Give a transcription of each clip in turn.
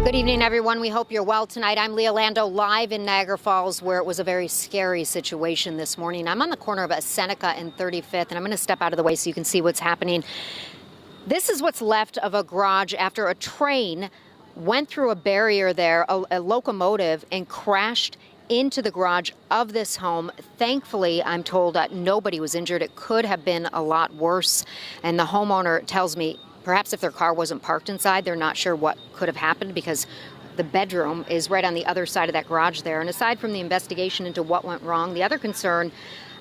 Good evening, everyone. We hope you're well tonight. I'm Leah Lando, live in Niagara Falls, where it was a very scary situation this morning. I'm on the corner of Seneca and 35th, and I'm going to step out of the way so you can see what's happening. This is what's left of a garage after a train went through a barrier there, a locomotive, and crashed into the garage of this home. Thankfully, I'm told nobody was injured. It could have been a lot worse. And the homeowner tells me perhaps if their car wasn't parked inside, they're not sure what could have happened because the bedroom is right on the other side of that garage there. And aside from the investigation into what went wrong, the other concern,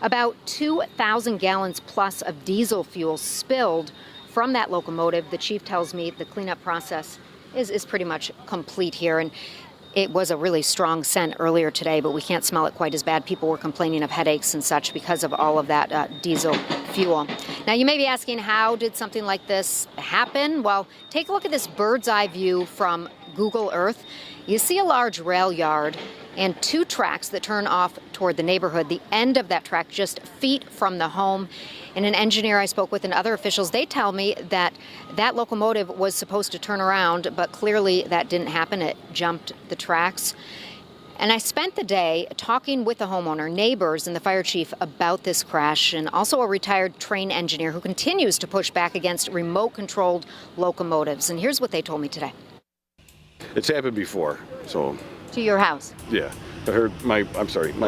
about 2,000 gallons plus of diesel fuel spilled from that locomotive. The chief tells me the cleanup process is pretty much complete here. And it was a really strong scent earlier today, but we can't smell it quite as bad. People were complaining of headaches and such because of all of that diesel fuel. Now, you may be asking, how did something like this happen? Well, take a look at this bird's eye view from Google Earth. You see a large rail yard and two tracks that turn off toward the neighborhood. The end of that track just feet from the home. And an engineer I spoke with and other officials, they tell me that that locomotive was supposed to turn around, but clearly that didn't happen. It jumped the tracks. And I spent the day talking with the homeowner, neighbors, and the fire chief about this crash, and also a retired train engineer who continues to push back against remote-controlled locomotives. And here's what they told me today. It's happened before, so. To your house? Yeah. I heard my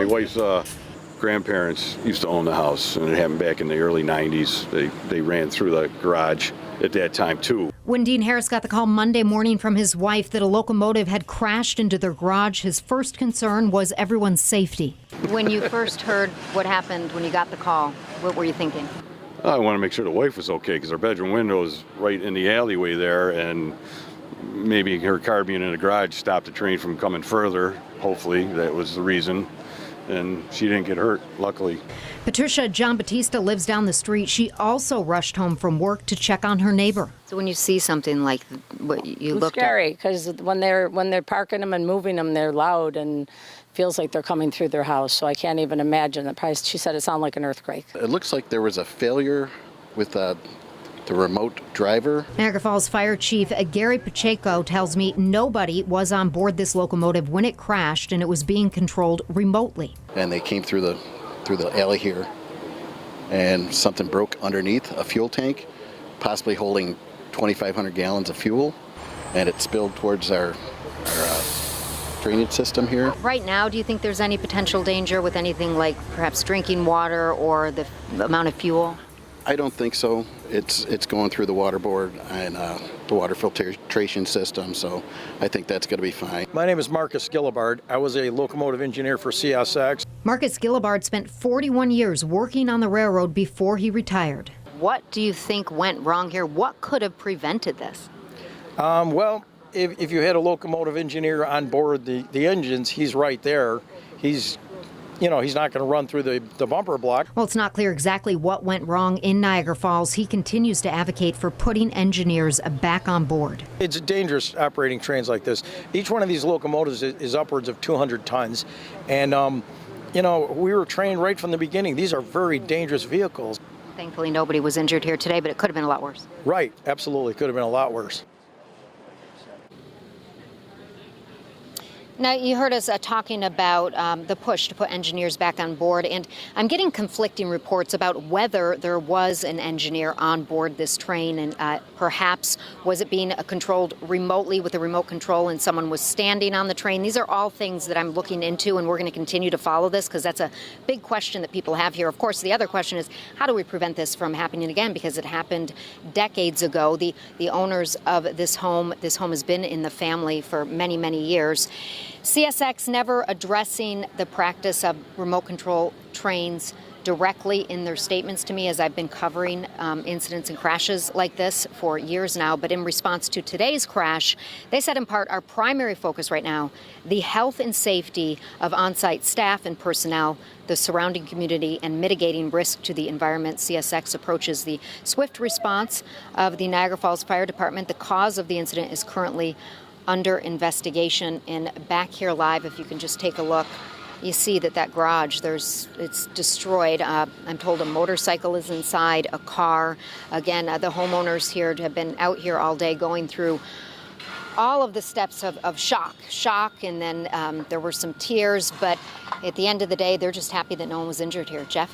wife's grandparents used to own the house, and it happened back in the early 90s. They ran through the garage at that time, too. When Dean Harris got the call Monday morning from his wife that a locomotive had crashed into their garage, his first concern was everyone's safety. When you first heard what happened, when you got the call, what were you thinking? I want to make sure the wife was okay, because her bedroom window is right in the alleyway there, and maybe her car being in the garage stopped the train from coming further. Hopefully, that was the reason. And she didn't get hurt, luckily. Patricia Giambattista lives down the street. She also rushed home from work to check on her neighbor. So when you see something like what you looked at? It's scary, because when they're parking them and moving them, they're loud and feels like they're coming through their house. So I can't even imagine. She said it sounded like an earthquake. It looks like there was a failure with the remote driver. Niagara Falls Fire Chief Gary Pacheco tells me nobody was on board this locomotive when it crashed, and it was being controlled remotely. And they came through the alley here, and something broke underneath a fuel tank, possibly holding 2,500 gallons of fuel, and it spilled towards our drainage system here. Right now, do you think there's any potential danger with anything like perhaps drinking water or the amount of fuel? I don't think so. It's going through the water board and the water filtration system, so I think that's going to be fine. My name is Marcus Gillibard. I was a locomotive engineer for CSX. Marcus Gillibard spent 41 years working on the railroad before he retired. What do you think went wrong here? What could have prevented this? Well, if you had a locomotive engineer on board the engines, he's right there. He's not going to run through the bumper block. Well, it's not clear exactly what went wrong in Niagara Falls. He continues to advocate for putting engineers back on board. It's dangerous operating trains like this. Each one of these locomotives is upwards of 200 tons. And, we were trained right from the beginning. These are very dangerous vehicles. Thankfully, nobody was injured here today, but it could have been a lot worse. Right, absolutely. Could have been a lot worse. Now, you heard us talking about the push to put engineers back on board, and I'm getting conflicting reports about whether there was an engineer on board this train, and perhaps was it being controlled remotely with a remote control and someone was standing on the train. These are all things that I'm looking into, and we're going to continue to follow this because that's a big question that people have here. Of course, the other question is, how do we prevent this from happening again? Because it happened decades ago. The owners of this home has been in the family for many, many years. CSX never addressing the practice of remote control trains directly in their statements to me as I've been covering incidents and crashes like this for years now. But in response to today's crash, they said in part, our primary focus right now, the health and safety of on-site staff and personnel, the surrounding community, and mitigating risk to the environment. CSX approaches the swift response of the Niagara Falls Fire Department. The cause of the incident is currently under investigation. And back here live, if you can just take a look, you see that garage, it's destroyed. I'm told a motorcycle is inside, a car. Again, the homeowners here have been out here all day going through all of the steps of shock, and then there were some tears, but at the end of the day, they're just happy that no one was injured here. Jeff?